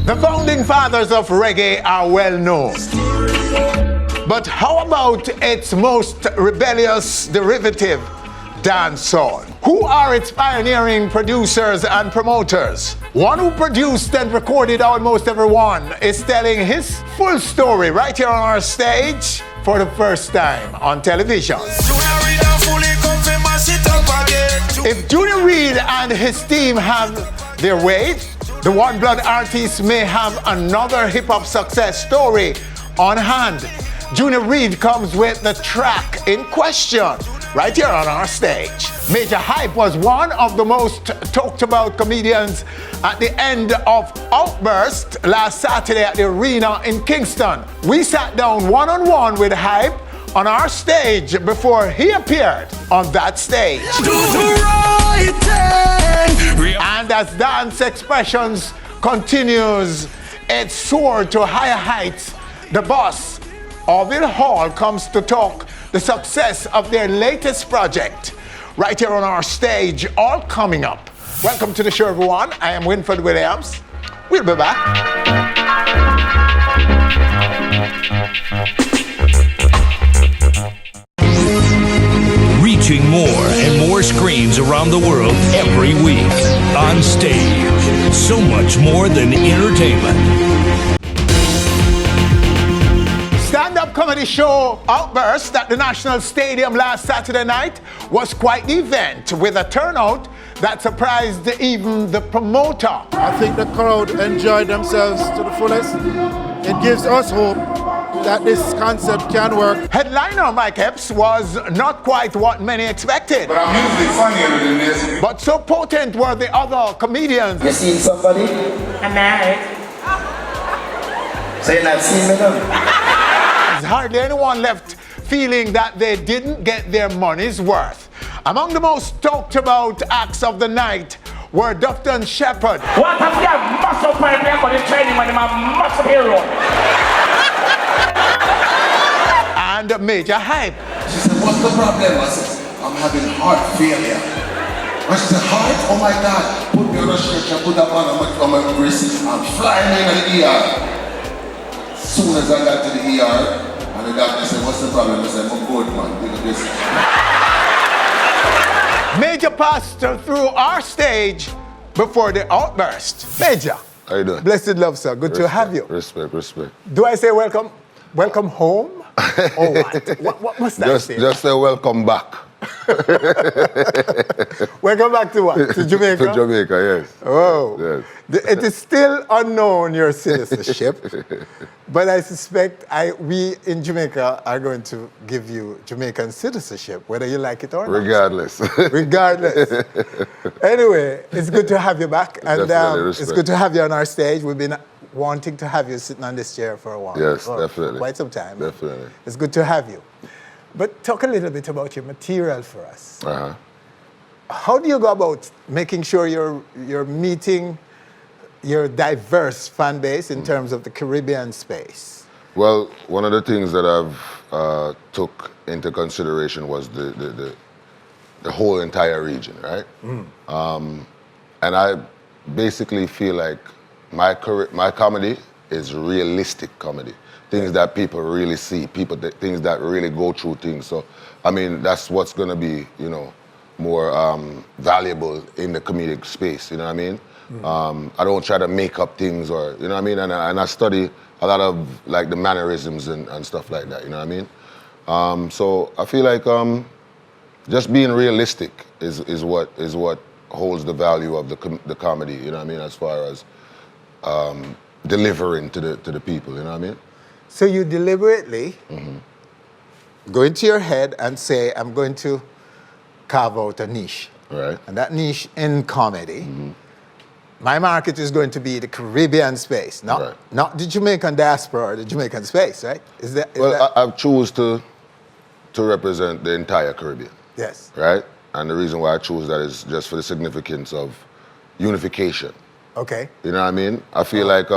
The founding fathers of reggae are well known. But how about its most rebellious derivative, dancehall? Who are its pioneering producers and promoters? One who produced and recorded almost everyone is telling his full story right here on our stage for the first time on television. If Junior Reid and his team have their way, the One Blood artists may have another hip-hop success story on hand. Junior Reid comes with the track in question right here on our stage. Majah Hype was one of the most talked about comedians at the end of Outburst last Saturday at the arena in Kingston. We sat down one-on-one with Hype on our stage before he appeared on that stage. And as Dance Expressions continues its soar to higher heights, the boss, Orville Hall, comes to talk the success of their latest project right here on our stage, all coming up. Welcome to the show, everyone. I am Winfred Williams. We'll be back. Reaching more and more screens around the world every week. Onstage, so much more than entertainment. Stand-up comedy show Outburst at the National Stadium last Saturday night was quite the event with a turnout that surprised even the promoter. I think the crowd enjoyed themselves to the fullest. It gives us hope that this concept can work. Headliner Mike Epps was not quite what many expected. But I'm usually funnier than this. But so potent were the other comedians. You seen somebody? I'm married. So you're not seeing me now? Hardly anyone left feeling that they didn't get their money's worth. Among the most talked about acts of the night were Dufton Shepherd. What have you muscle pipe for the training when I'm a muscle hero? And Majah Hype. She said, what's the problem? I said, I'm having heart failure. And she said, heart? Oh my God. Put me on a stretcher, put that on my wrist. I'm flying in the ER. As soon as I got to the ER, and the doctor said, what's the problem? I said, I'm good, man. Look at this. Majah passed through our stage before the Outburst. Majah. How you doing? Blessed love, sir. Good to have you. Respect. Do I say welcome? Welcome home? Or what? What must I say? Just say welcome back. Welcome back to what? To Jamaica? To Jamaica, yes. Oh. Yes. It is still unknown, your citizenship. But I suspect we in Jamaica are going to give you Jamaican citizenship, whether you like it or not. Regardless. Anyway, it's good to have you back. And Definitely, it's good to have you on our stage. We've been wanting to have you sitting on this chair for a while. Yes, for definitely. quite some time. Definitely. It's good to have you. But talk a little bit about your material for us. Uh-huh. How do you go about making sure you're meeting your diverse fan base in terms of the Caribbean space? Well, one of the things that I've took into consideration was the whole entire region, right? And I basically feel like my comedy is realistic comedy. Things that people really see, things that really go through things. So, I mean, that's what's gonna be, more valuable in the comedic space, you know what I mean? I don't try to make up things or, you know what I mean? And I study a lot of like the mannerisms and stuff like that, you know what I mean? So I feel like just being realistic is what holds the value of the comedy, you know what I mean? As far as delivering to the people, you know what I mean? So you deliberately go into your head and say, I'm going to carve out a niche. Right. And that niche in comedy, my market is going to be the Caribbean space, not the Jamaican diaspora or the Jamaican space, right? I've choose to represent the entire Caribbean. Yes. Right? And the reason why I choose that is just for the significance of unification. Okay. You know what I mean? I feel like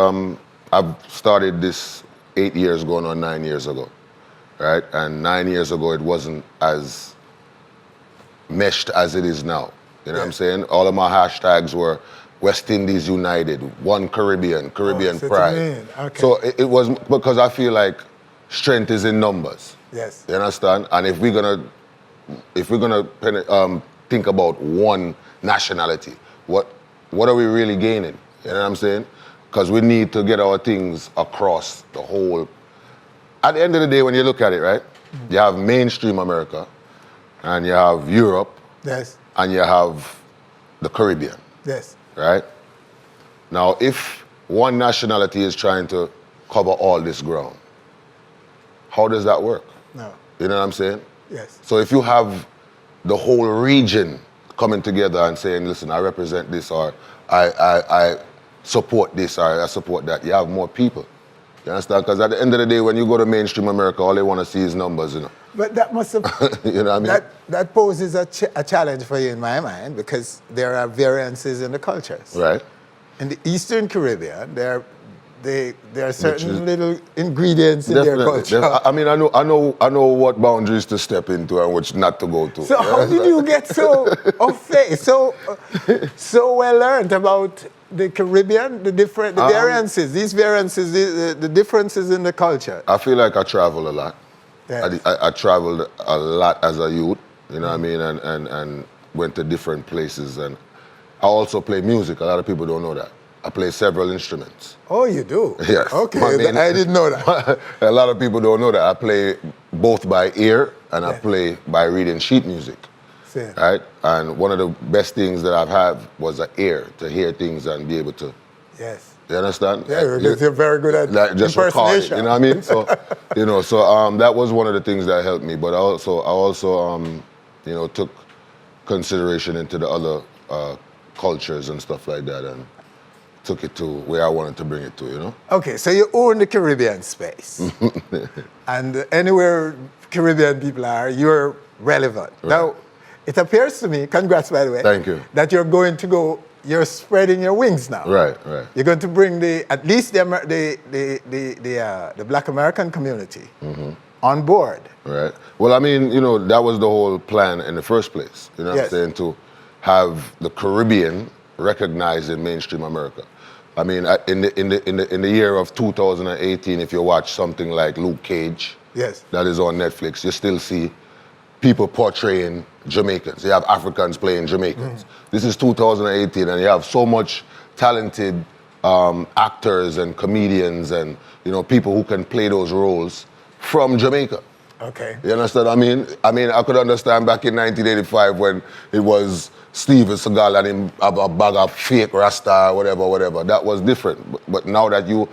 I've started this 8 years going on 9 years ago, right? And 9 years ago, it wasn't as meshed as it is now. You know what I'm saying? All of my hashtags were West Indies united, one Caribbean so pride. you mean, okay. So it was because I feel like strength is in numbers. Yes. You understand? And if we're gonna think about one nationality, what are we really gaining? You know what I'm saying? Because we need to get our things across the whole. At the end of the day, when you look at it, right, you have mainstream America, and you have Europe, Yes. and you have the Caribbean, Yes. right? Now, if one nationality is trying to cover all this ground, how does that work? No. You know what I'm saying? Yes. So if you have the whole region coming together and saying, listen, I represent this, or I support this, or I support that, you have more people. You understand? Because at the end of the day, when you go to mainstream America, all they want to see is numbers, you know. But that must have, You know what I mean? that poses a challenge for you in my mind, because there are variances in the cultures. Right. In the Eastern Caribbean, there are certain little ingredients in their culture. I mean, I know what boundaries to step into and which not to go to. So how did you get so so well learned about the Caribbean, the variances, these variances, the differences in the culture? I feel like I travel a lot. Yes. I traveled a lot as a youth, you know what I mean, and went to different places. And I also play music. A lot of people don't know that. I play several instruments. Oh, you do? Yes. Okay, I I didn't know that. A lot of people don't know that. I play both by ear and I play by reading sheet music. Same. Right? And one of the best things that I've had was an ear to hear things and be able to. Yes. You understand? Yeah, you're very good at like just record it, impersonation. you know what I mean? So, that was one of the things that helped me. But I also took consideration into the other cultures and stuff like that, and took it to where I wanted to bring it to, you know? Okay, so you own the Caribbean space. And anywhere Caribbean people are, you're relevant. Right. Now, it appears to me, congrats by the way, Thank you. that you're spreading your wings now. Right. You're going to bring at least the Black American community on board. Right. Well, I mean, that was the whole plan in the first place. You know what I'm saying? To have the Caribbean recognized in mainstream America. I mean, in the year of 2018, if you watch something like Luke Cage, that is on Netflix, you still see people portraying Jamaicans. You have Africans playing Jamaicans. This is 2018, and you have so much talented actors and comedians and people who can play those roles from Jamaica. Okay. You understand? I mean, I could understand back in 1985 when it was Steven Seagal and him a bag of fake Rasta, whatever. That was different. But now that you're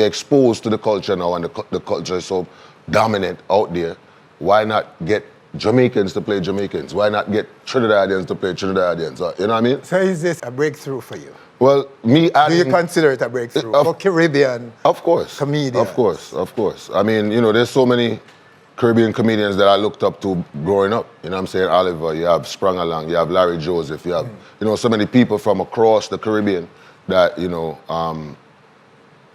exposed to the culture now, and the culture is so dominant out there, why not get Jamaicans to play Jamaicans? Why not get Trinidadians to play Trinidadians? You know what I mean? So is this a breakthrough for you? Well, me adding... Do you consider it a breakthrough for Caribbean comedians? Of course. I mean, there's so many Caribbean comedians that I looked up to growing up. You know what I'm saying? Oliver, you have Sprung Along, you have Larry Joseph, you have, so many people from across the Caribbean that,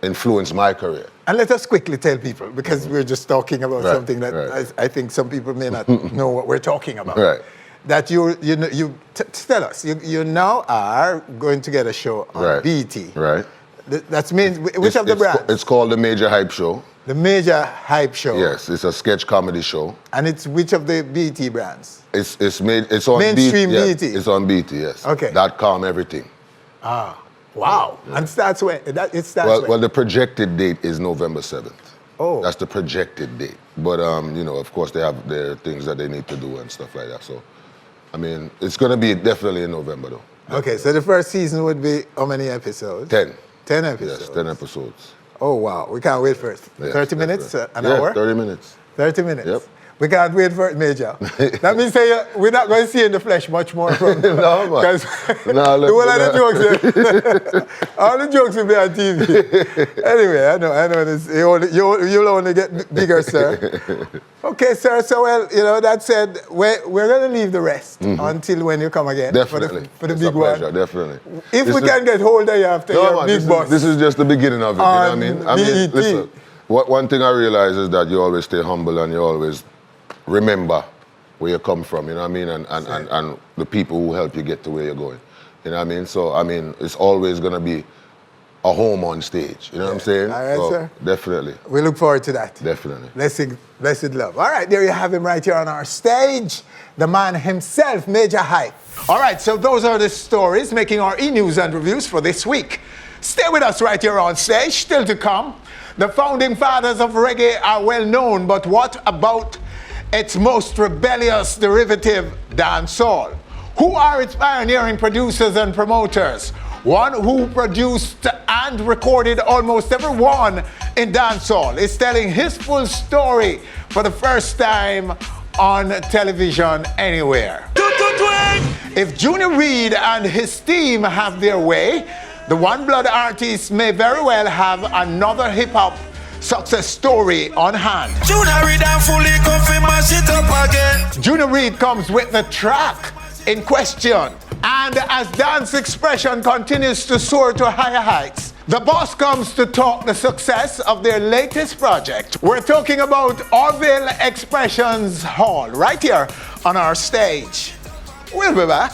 influenced my career. And let us quickly tell people, because we're just talking about something that I think some people may not know what we're talking about. Right. That you tell us, you now are going to get a show on BET. Right. That means, which of the brands? It's called The Majah Hype Show. The Majah Hype Show. Yes, it's a sketch comedy show. And it's which of the BET brands? It's on mainstream BET. BET. It's on BET, yes. Okay. .com everything. Ah, wow. Yeah. And starts when? Well, the projected date is November 7th. Oh. That's the projected date. But of course they have their things that they need to do and stuff like that. So, I mean, it's going to be definitely in November though. Okay, so the first season would be how many episodes? 10. 10 episodes? Yes, 10 episodes. Oh, wow. We can't wait for it. Yes, 30 minutes, an hour? 30 minutes. 30 minutes? Yep. We can't wait for it, Majah. That means we're not going to see in the flesh much more from them. No, man. Because all the jokes will be on TV. Anyway, I know this. You'll only get bigger, sir. Okay, sir. So, that said, we're going to leave the rest until when you come again. Definitely. For the it's big a pleasure, one. Definitely. If we can get hold of you after your big boss. This is just the beginning of it, you know what I mean? I mean, listen, one thing I realize is that you always stay humble and you always remember where you come from, you know what I mean? And the people who help you get to where you're going. You know what I mean? So, I mean, it's always going to be a home on stage. You know what I'm saying? All right, so, sir. Definitely. We look forward to that. Definitely. Blessed love. All right, there you have him right here on our stage. The man himself, Majah Hype. All right, so those are the stories making our e-news and reviews for this week. Stay with us right here on stage. Still to come. The founding fathers of reggae are well known, but what about its most rebellious derivative, dancehall? Who are its pioneering producers and promoters? One who produced and recorded almost every one in dancehall is telling his full story for the first time on television anywhere. If Junior Reid and his team have their way, the One Blood artist may very well have another hip-hop success story on hand. Junior Reid comes with the track in question. And as dance expression continues to soar to higher heights, the boss comes to talk the success of their latest project. We're talking about Orville Expressions Hall, right here on our stage. We'll be back.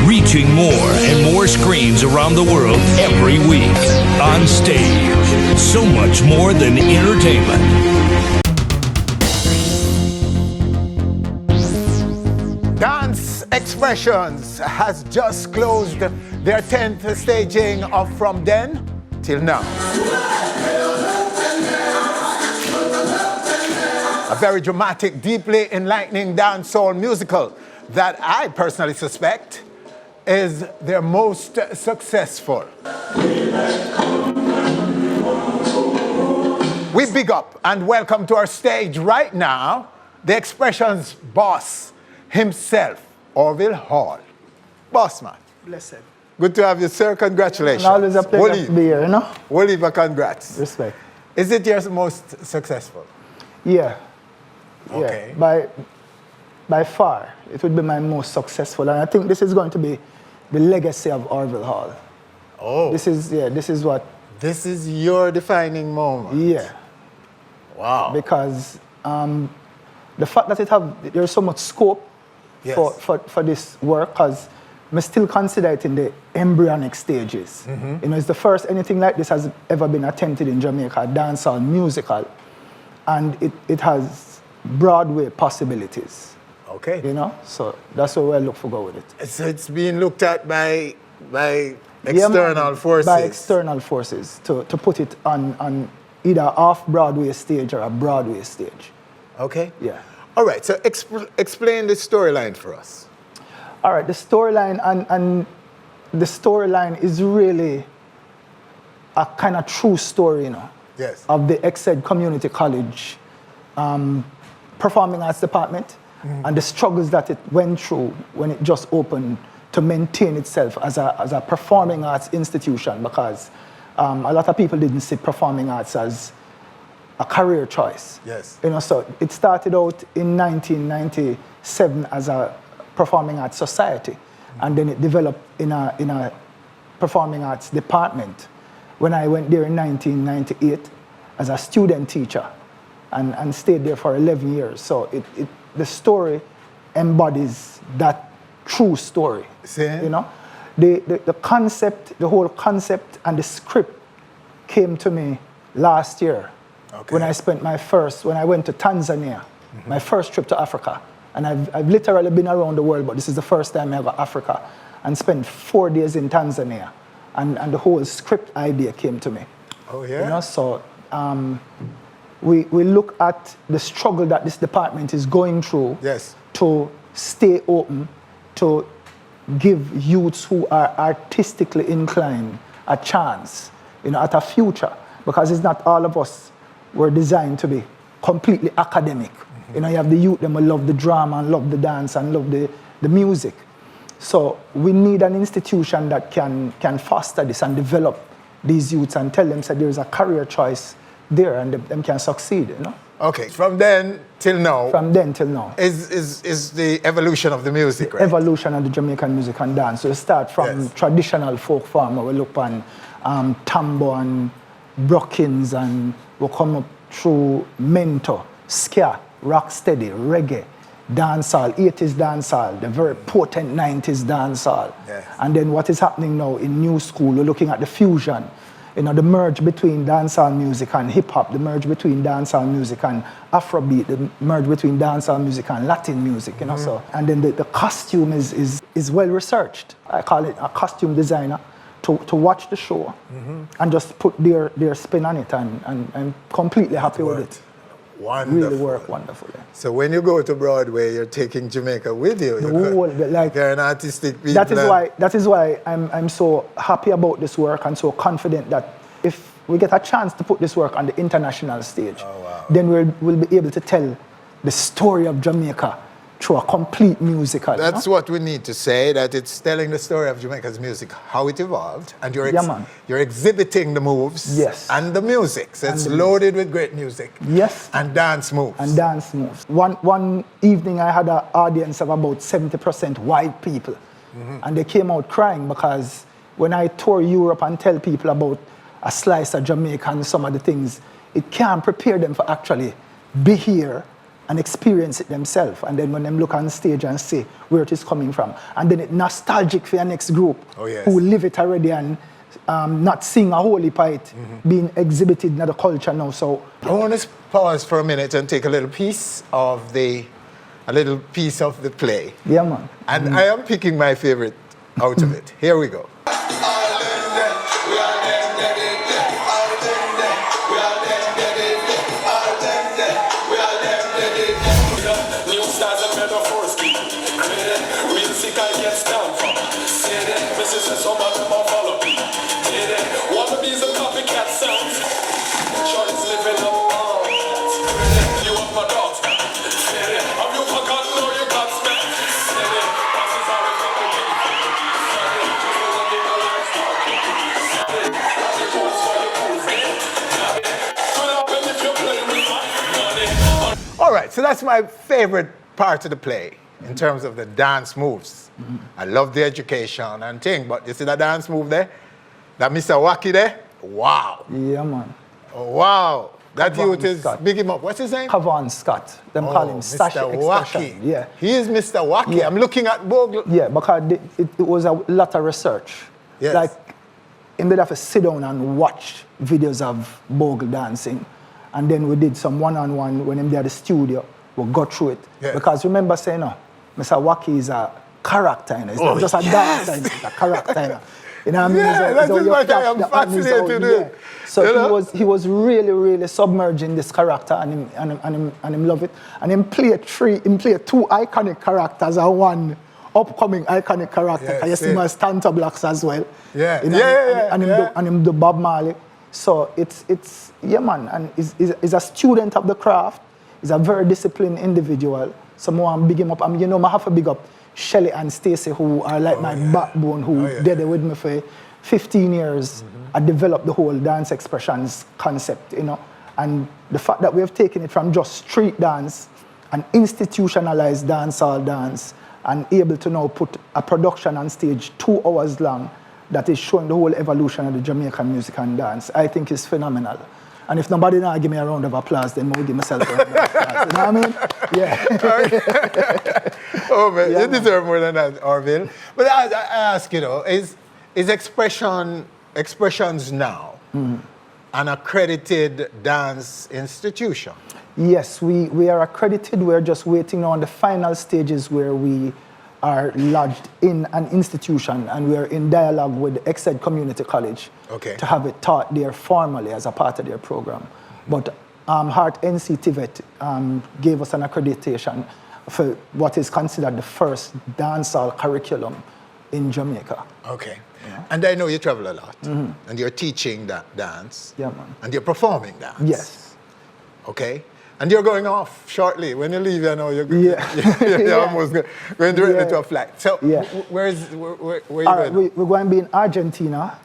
Reaching more and more screens around the world every week. On stage, so much more than entertainment. Dance Expressions has just closed their 10th staging of From Then Till Now. A very dramatic, deeply enlightening dancehall musical that I personally suspect is their most successful. We big up and welcome to our stage right now the Expressions boss himself, Orville Hall. Boss man. Blessed. Good to have you, sir. Congratulations. And always a pleasure to be here, you know? We'll leave a congrats. Respect. Is it your most successful? Yeah. Okay. Yeah. By far, it would be my most successful. And I think this is going to be the legacy of Orville Hall. Oh. This is what... This is your defining moment. Yeah. Wow. Because the fact that there's so much scope for this work, because I still consider it in the embryonic stages. Mm-hmm. You know, it's the first anything like this has ever been attempted in Jamaica, dancehall, musical, and it has Broadway possibilities. Okay. You know, so that's where I look for go with it. So it's being looked at by external forces. By external forces to put it on either off-Broadway stage or a Broadway stage. Okay. Yeah. All right, so explain the storyline for us. All right, the storyline and the storyline is really a kind of true story, you know, yes, of the Exed Community College Performing Arts Department, mm-hmm, and the struggles that it went through when it just opened to maintain itself as a performing arts institution, because a lot of people didn't see performing arts as a career choice. Yes. You know, so it started out in 1997 as a performing arts society, mm-hmm, and then it developed in a performing arts department when I went there in 1998 as a student teacher and stayed there for 11 years. So the story embodies that true story. Same. You know, the concept, the whole concept and the script came to me last year. Okay. When I went to Tanzania, mm-hmm, my first trip to Africa. And I've literally been around the world, but this is the first time I got Africa, and spent 4 days in Tanzania. And the whole script idea came to me. Oh, yeah? You know, so we look at the struggle that this department is going through, yes, to stay open, to give youths who are artistically inclined a chance, you know, at a future. Because it's not all of us were designed to be completely academic. Mm-hmm. You know, you have the youth, them will love the drama and love the dance and love the music. So we need an institution that can foster this and develop these youths and tell them that there's a career choice there and them can succeed, you know? Okay, from then till now. From then till now. Is the evolution of the music, right? Evolution of the Jamaican music and dance. So we start from, yes, traditional folk form, where we look on tambo and brookings, and we'll come up through mento, ska, rocksteady, reggae, dancehall, 80s dancehall, the very potent 90s dancehall. Yes. And then what is happening now in new school, we're looking at the fusion, you know, the merge between dancehall music and hip hop, the merge between dancehall music and Afrobeat, the merge between dancehall music and Latin music, you know, so. And then the costume is well researched. I call it a costume designer to watch the show and just put their spin on it, and I'm completely happy with it. Wonderful. Really work wonderfully. So when you go to Broadway, you're taking Jamaica with you. You're an artistic people. That is why I'm so happy about this work and so confident that if we get a chance to put this work on the international stage, then we'll be able to tell the story of Jamaica through a complete musical. That's what we need to say, that it's telling the story of Jamaica's music, how it evolved, and you're exhibiting the moves and the music. So it's loaded with great music. Yes. And dance moves. And dance moves. One evening I had an audience of about 70% white people. And they came out crying because when I tour Europe and tell people about a slice of Jamaica and some of the things, it can't prepare them for actually be here and experience it themselves. And then when them look on stage and see where it is coming from. And then it's nostalgic for your next group who live it already and not seeing a whole heap of it being exhibited in the culture now. So I want to pause for a minute and take a little piece of the play. Yeah, man. And I am picking my favorite out of it. Here we go. All right, so that's my favorite part of the play in terms of the dance moves. I love the education and thing, but you see that dance move there? That Mr. Wacky there? Wow. Yeah, man. Oh, wow. That youth is, Scott. big him up. What's his name? Kavon Scott. Them call him Stash Mr. Expression. Wacky. Yeah. He is Mr. Wacky. Yeah. I'm looking at Bogle. Yeah, because it was a lot of research. Yes. Like, in bed have to sit down and watch videos of Bogle dancing. And then we did some one-on-one when him there at the studio. We got through it. Yes. Because remember saying, Mr. Wacky is a character, you know. It's not just a dancer, it's a character, you know. You know what I mean? Yeah, that is what I am fascinated with. So he was really, really submerging this character and him love it. And him play two iconic characters and one upcoming iconic character. Yes, you see my Stanta Blacks as well. Yeah. You know, and him do Bob Marley. So it's yeah, man, and he's a student of the craft. He's a very disciplined individual. So more I'm big him up. You know, I have to big up Shelly and Stacy, who are like my backbone, who did it with me for 15 years. I developed the whole dance expressions concept, you know. And the fact that we have taken it from just street dance and institutionalized dancehall dance and able to now put a production on stage 2 hours long that is showing the whole evolution of the Jamaican music and dance, I think is phenomenal. And if nobody now give me a round of applause, then I'll give myself a round of applause. You know what I mean? Yeah. Oh, man, you deserve more than that, Orville. But I ask you, though, is Expressions now an accredited dance institution? Yes, we are accredited. We're just waiting on the final stages where we are lodged in an institution, and we are in dialogue with Exed Community College to have it taught there formally as a part of their program. But Heart NC TVET gave us an accreditation for what is considered the first dancehall curriculum in Jamaica. Okay. Yeah. And I know you travel a lot, and you're teaching that dance, and you're performing dance. Yes. Okay. And you're going off shortly. When you leave, you know, you're almost going directly to a flight. So where are you going? We're going to be in Argentina,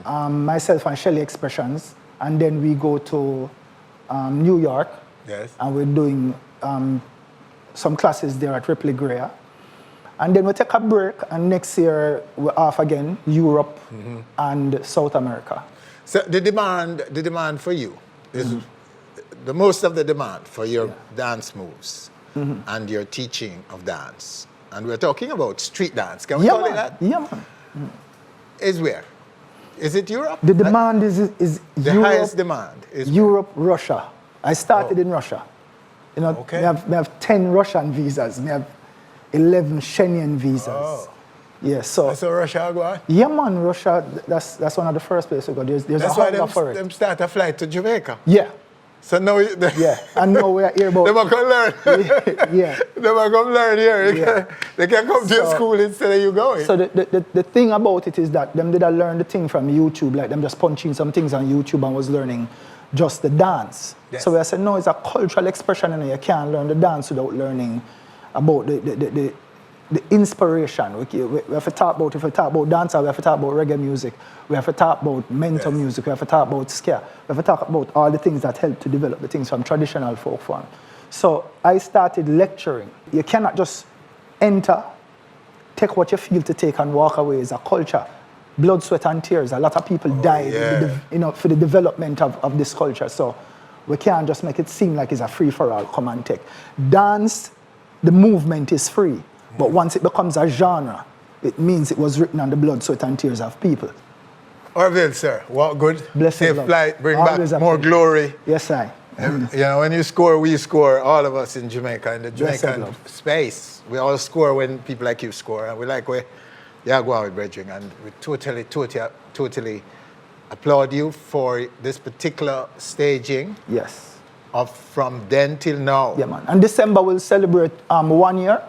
myself and Shelly Expressions, and then we go to New York, and we're doing some classes there at Ripley Greer. And then we take a break, and next year we're off again, Europe and South America. So the demand for you is the most of the demand for your dance moves and your teaching of dance. And we're talking about street dance. Can we call it that? Yeah, man. Is where? Is it Europe? The demand is the Europe, highest demand is Europe, Russia. I started in Russia. You know, Okay. we have 10 Russian visas. We have 11 Schengen visas. Oh. Yeah, so So Russia go on? yeah, man, Russia. That's one of the first places we go. There's That's a why hunger for it. them start a flight to Jamaica. Yeah, So now yeah. And now we are here about. They might come learn. Yeah. They might come learn here. Yeah. They can come to your So- school instead of you going. So the thing about it is that them did I learn the thing from YouTube, like them just punching some things on YouTube and was learning just the dance. Yes. So I said, no, it's a cultural expression and you can't learn the dance without learning about the inspiration. We have to talk about, if we talk about dance, we have to talk about reggae music, we have to talk about mental music, we have to talk about ska, we have to talk about all the things that help to develop the things from traditional folk form. So I started lecturing. You cannot just enter, take what you feel to take and walk away. It's a culture. Blood, sweat and tears. A lot of people died for the development of this culture. So we can't just make it seem like it's a free-for-all, come and take. Dance, the movement is free. But once it becomes a genre, it means it was written on the blood, sweat and tears of people. Orville, sir, what good. Blessed Safe love. flight, bring Always back a more pleasure. glory. Yes, I. You know, when you score, we score, all of us in Jamaica, in the Blessed Jamaican love. space. We all score when people like you score. And we like where you go on with brethren. And we totally applaud you for this particular staging Yes. of from then till now. Yeah, man. And December we'll celebrate 1 year.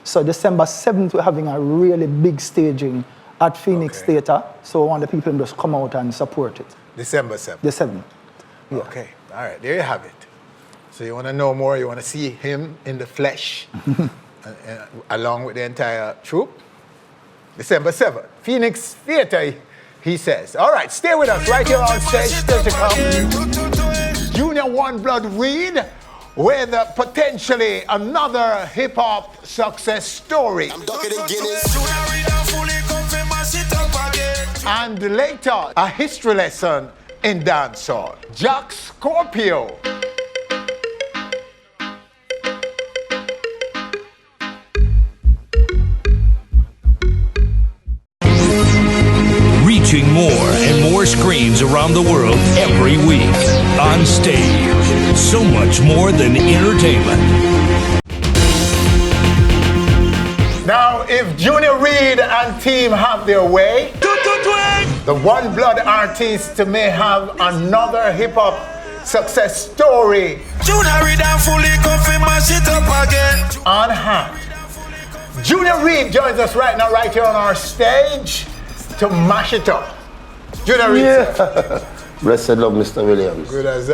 So December 7th, we're having a really big staging at Phoenix Okay. Theatre. So I want the people to just come out and support it. December 7th. The 7th. Yeah. Okay, all right, there you have it. So you want to know more, you want to see him in the flesh, along with the entire troupe. December 7th, Phoenix Theatre, he says. All right, stay with us right here on stage. Still to come. Junior One Blood Reid with potentially another hip-hop success story. And later, a history lesson in dancehall. Jack Scorpio. Reaching more and more screens around the world every week. On stage, so much more than entertainment. Now, if Junior Reid and team have their way, the One Blood artists may have another hip-hop success story on hand. Junior Reid joins us right now, right here on our stage to mash it up. Junior Reid, sir. Blessed love, Mr. Williams. Good as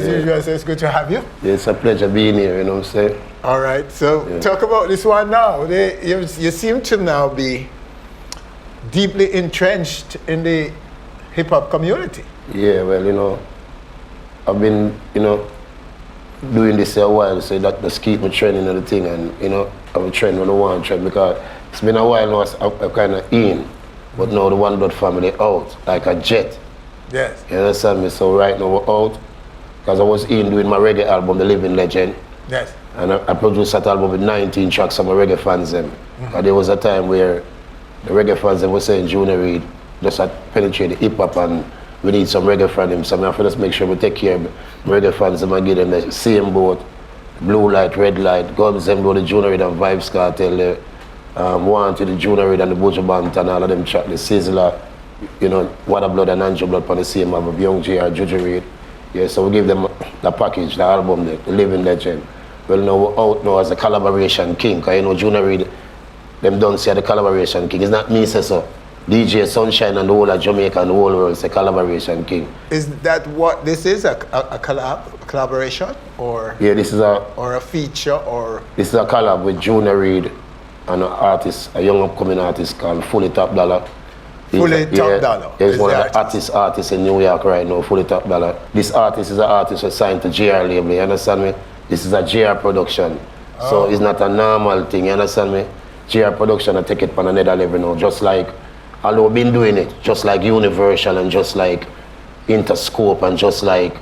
usual, so it's good to have you. Yeah, it's a pleasure being here, you know what I'm saying? All right, so talk about this one now. You seem to now be deeply entrenched in the hip-hop community. Yeah, well, you know, I've been, you know, doing this a while, so that just keep me trending on the thing, and, you know, I'm trending when I want to trend, because it's been a while now, I'm kind of in, but now the One Blood family out, like a jet. Yes. You understand me? So right now we're out, because I was in doing my reggae album, The Living Legend. Yes. And I produced that album with 19 tracks of my reggae fans them. And there was a time where the reggae fans them were saying Junior Reid just had penetrated hip hop and we need some reggae from him. So I have to just make sure we take care of my reggae fans them and give them the same boat, blue light, red light, guns them the Junior Reid and Vibes Cartel, the Wanted, the Junior Reid and the Buju Bant and all of them track, the Sizzler, you know, Water Blood and Angel Blood on the same album, Young J or Juju Reid. Yeah, so we give them the package, the album, the Living Legend. Well, now we're out now as a collaboration king, because you know Junior Reid, them don't say the collaboration king. It's not me say so. DJ Sunshine and the whole of Jamaica and the whole world say collaboration king. Is that what this is, a collaboration, or Yeah, this is a feature, or this is a collab with Junior Reid and an artist, a young upcoming artist called Fully Top Dollar. Fully Top Dollar? He's Is one the of the artists in New York right now, Fully Top Dollar. This artist is an artist who signed to JR label, you understand me? This is a JR production. So it's not a normal thing, you understand me? JR production, I take it on another level now, just like, although I've been doing it, just like Universal and just like Interscope and just like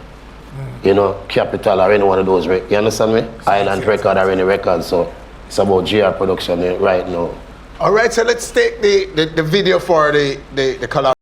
Capital or any one of those, you understand me? Island Record or any record, so it's about GR production right now. All right, so let's take the video for the collab.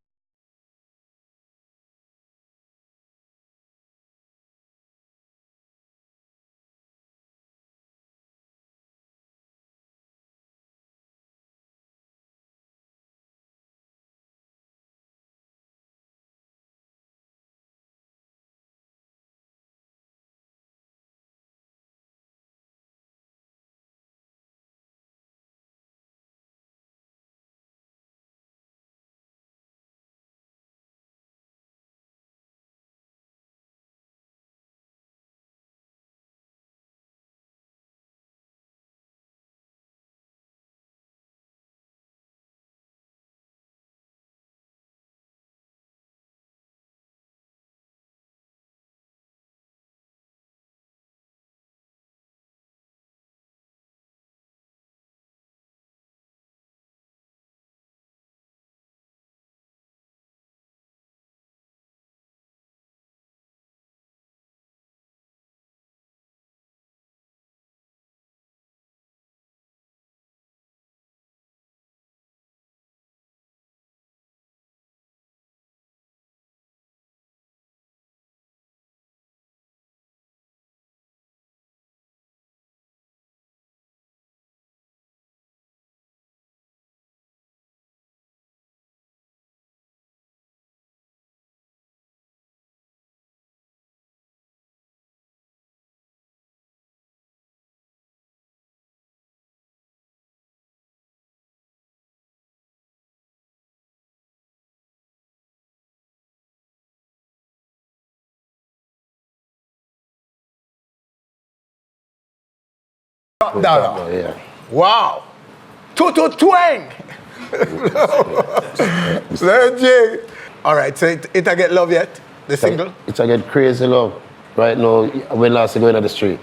No. Yeah. Wow. Tutu twang. Legend. All right, so it I get love yet? The single? It's I get crazy love. Right now, when last you go into the street.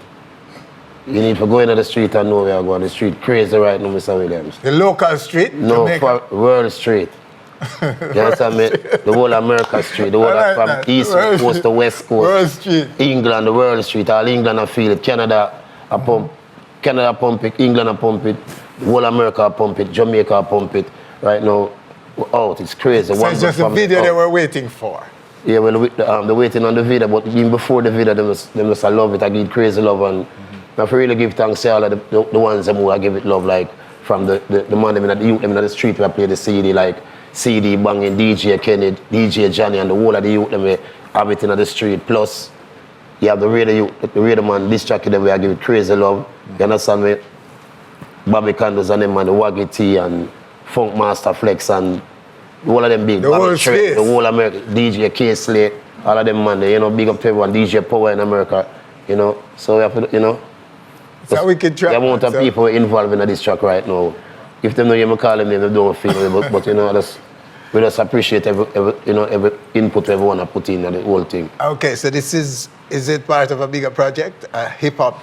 You need to go into the street and know where I go on the street. Crazy right now, Mr. Williams. The local street? No, Jamaica? World Street. You understand me? The whole America Street, the whole I like from that. East World Coast to West Coast. World Street. England, the World Street, all England I feel it. Canada, I pump. Canada pump it, England I pump it, the whole America I pump it, Jamaica I pump it. Right now, out, it's crazy. So it's just a video they were waiting for. Yeah, well, they're waiting on the video, but even before the video, they must love it. I give crazy love, and I really give thanks to all of the ones who I give it love, like from the man them in the youth them in the street where I play the CD, like CD banging, DJ Kenny, DJ Johnny, and the whole of the youth them have it in the street. Plus, you have the radio man, this track them where I give it crazy love. You understand me? Bobby Candles and them and the Waggy T and Funk Master Flex and all of them big. The whole space. The whole America, DJ K-Slate, all of them man, big up to everyone, DJ Power in America, So we have to, It's a wicked track. The amount of people involved in this track right now. If they know you call them name, they don't feel it, but we just appreciate every input everyone put in the whole thing. Okay, so this is it part of a bigger project, a hip-hop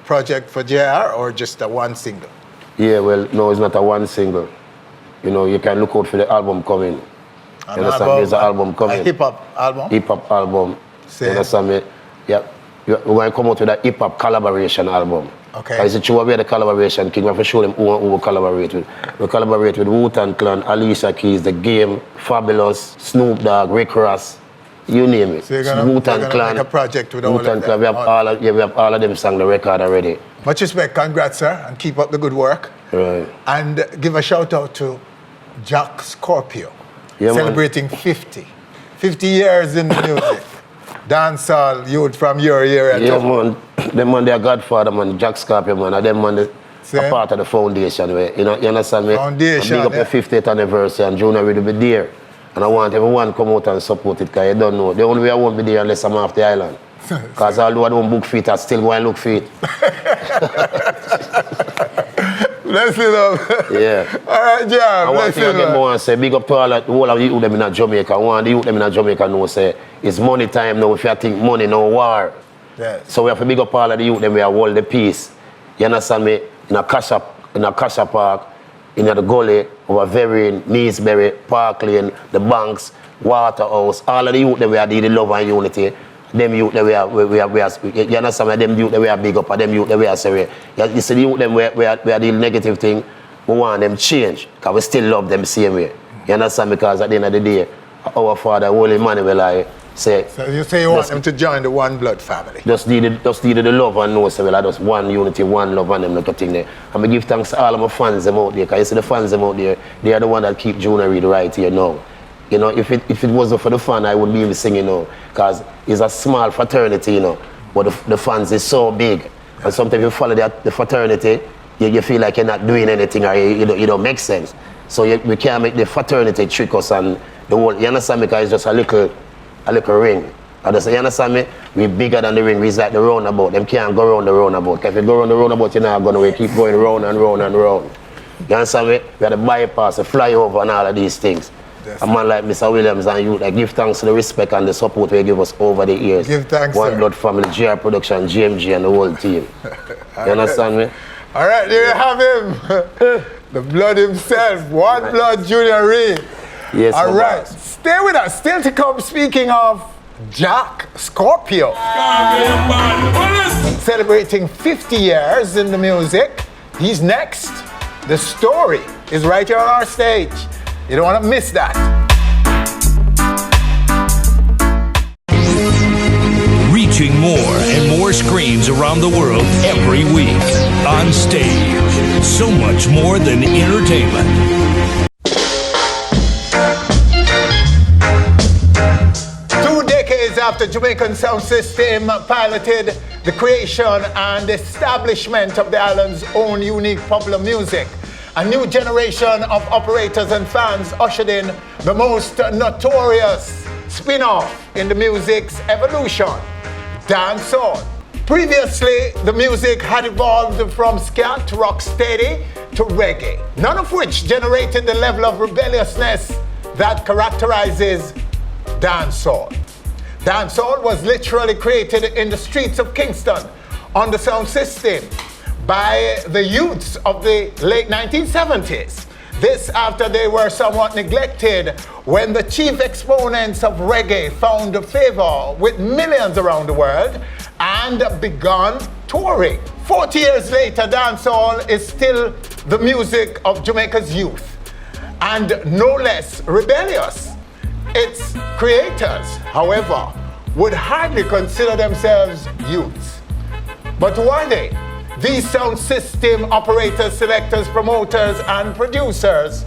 project for JR, or just a one single? Yeah, well, no, it's not a one single. You can look out for the album coming. You understand? There's an album coming. A hip-hop album? Hip-hop album. Same. You understand me? Yeah. We're going to come out with a hip-hop collaboration album. Okay. Because it's true we are the collaboration king. We have to show them who we collaborate with. We collaborate with Wu-Tang Clan, Alicia Keys, The Game, Fabulous, Snoop Dogg, Rick Ross, you name it. So you're gonna make a project with all of them? Clan. We have all of them sang the record already. Much respect, congrats, sir, and keep up the good work. Right. And give a shout out to Jack Scorpio, Yeah, celebrating 50 years in the music. Dancehall youth from your area. Yeah, man. Them man, they are Godfather, man. Jack Scorpio, man. And them man, they are part of the foundation. You understand me? Foundation, I big up the 50th anniversary, and Junior will be there. And I want everyone to come out and support it, because you don't know. The only way I won't be there unless I'm off the island. Because although I don't book feet, I still want to look feet. Bless it up. Yeah. All right, yeah. I want to again more and say big up to all of the youth them in Jamaica. I want the youth them in Jamaica know say it's money time now. If you think money, no war. Yes. So we have to big up all of the youth them. We have hold the peace. You understand me? In a Kasha Park, in the Gully, over Vereen, Neesbury, Park Lane, the Banks, Waterhouse, all of the youth them we have the love and unity. them youth that we are, you understand me? Them youth that we are big up, or them youth that we are sorry. You see the youth them we are the negative thing, we want them change, because we still love them same way. You understand? Because at the end of the day, our father, Holy Emmanuel, I say. So you say you want them to join the One Blood family? Just needed the love and know, say, well, I just one unity, one love, and them like a thing there. And I give thanks to all of my fans them out there, because you see the fans them out there, they are the one that keep Junior Reid right here now. You know, if it wasn't for the fan, I wouldn't be singing now, because it's a small fraternity, you know, but the fans is so big. And sometimes you follow the fraternity, you feel like you're not doing anything, or you don't make sense. So we can't make the fraternity trick us and the whole, you understand me, because it's just a little ring. You understand me? We're bigger than the ring, we're like the roundabout. Them can't go around the roundabout. Because if you go around the roundabout, you're not going to keep going round and round and round. You understand me? We have the bypass, the flyover and all of these things. A man like Mr. Williams and you, like, give thanks to the respect and the support they give us over the years. Give thanks, One sir. Blood family, GR Production, GMG and the whole team. You understand me? All right, there you have him. The blood himself, One Blood Junior Reid. Yes, all my right, boss. stay with us. Still to come, speaking of Jack Scorpio. Celebrating 50 years in the music. He's next. The story is right here on our stage. You don't want to miss that. Reaching more and more screens around the world every week. On Stage. So much more than entertainment. 2 decades after Jamaican sound system piloted the creation and establishment of the island's own unique popular music, a new generation of operators and fans ushered in the most notorious spin-off in the music's evolution, dancehall. Previously, the music had evolved from scat, rocksteady to reggae, none of which generated the level of rebelliousness that characterizes dancehall. Dancehall was literally created in the streets of Kingston on the sound system by the youths of the late 1970s. This after they were somewhat neglected when the chief exponents of reggae found favor with millions around the world and began touring. 40 years later, dancehall is still the music of Jamaica's youth, and no less rebellious. Its creators, however, would hardly consider themselves youths. But who are they? These sound system operators, selectors, promoters, and producers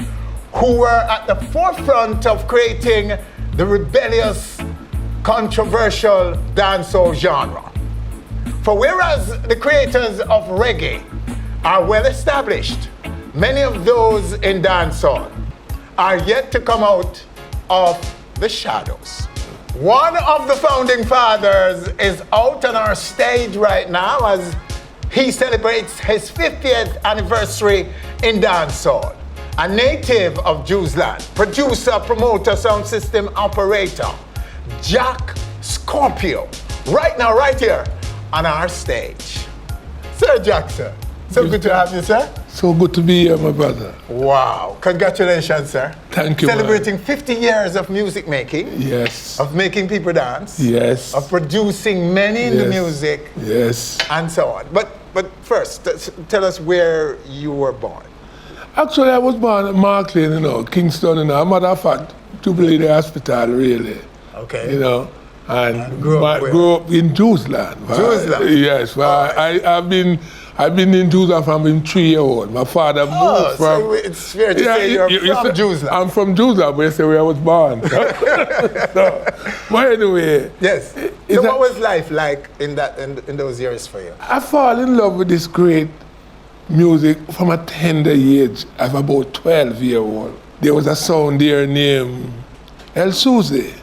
who were at the forefront of creating the rebellious, controversial dancehall genre. For whereas the creators of reggae are well established, many of those in dancehall are yet to come out of the shadows. One of the founding fathers is out on our stage right now as he celebrates his 50th anniversary in dancehall. A native of Jewsland, producer, promoter, sound system operator, Jack Scorpio. Right now, right here on our stage. Sir Jack, sir. So good to have you, sir. So good to be here, my brother. Wow. Congratulations, sir. Thank you, Celebrating 50 years of music making. Yes. Of making people dance. Yes. Of producing many in the music. Yes. And so on. But first, tell us where you were born. Actually, I was born at Mark Lane, Kingston, As a matter of fact, Jubilee Hospital, really. Okay. And grew up in Jewsland. Jewsland? Yes. Well, I've been in Jewsland from being 3 years old. My father moved from... So it's fair to say you're from Jewsland. I'm from Jewsland, but you say where I was born. But anyway... Yes. So what was life like in those years for you? I fall in love with this great music from a tender age of about 12 years old. There was a sound there named El Suzy.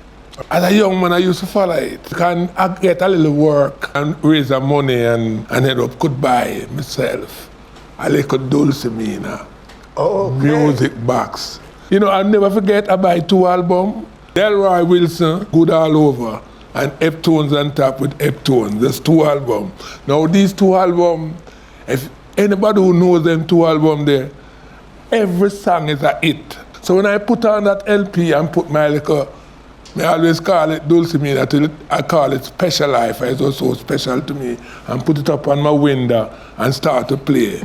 As a young man, I used to follow it. I get a little work and raise some money and end up could buy myself a little Dulcimina music box. I'll never forget I buy 2 albums. Delroy Wilson, Good All Over, and Eptones on top with Eptones. There's 2 albums. Now these 2 albums, if anybody who knows them 2 albums there, every song is a hit. So when I put on that LP and put my little I always call it Dulcimina till I call it Special Life. It was so special to me. And put it up on my window and start to play.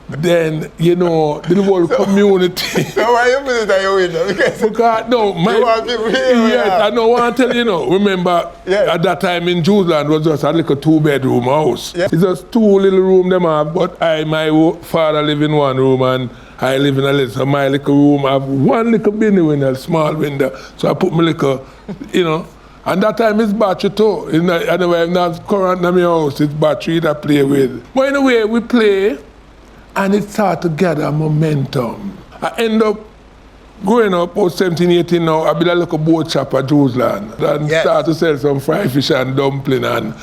Then, you know, the whole community. So why you put it on your window? Because, no, my... You want people here? Yes, I know, I want to tell you, know, remember, at that time in Jewsland was just a little 2-bedroom house. Yeah. It's just 2 little rooms them have, but my father live in 1 room and I live in a little, so my little room, I have 1 little window in a small window. So I put my little, you know, and that time it's battery too. Anyway, I'm not current in my house, it's battery that I play with. But anyway, we play, and it started to gather momentum. I end up growing up, about 17, 18 now, I built a little boat shop at Jewsland and start to sell some fried fish and dumpling. And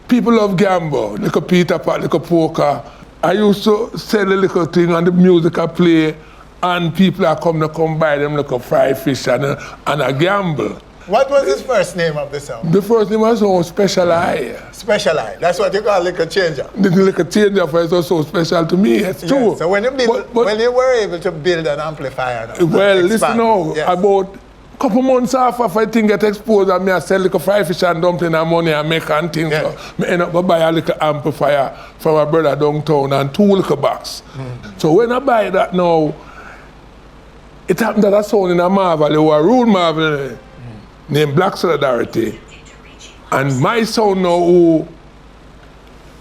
people love gamble, little Peter Pat, little poker. I used to sell a little thing on the music I play, and people are come buy them little fried fish and a gamble. What was his first name of the song? The first name was Special Eye. Special Eye. That's what you call Little Changer. The Little Changer for it was so special to me. It's true. So when you when you were able to build an amplifier, well, listen now. About a couple months after I think get exposed, and I sell little fried fish and dumpling and money and make and things. So I end up buy a little amplifier from my brother downtown and 2 little box. So when I buy that now, it happened that I saw in a Marvel, a rude Marvel. Named Black Solidarity, and my sound now who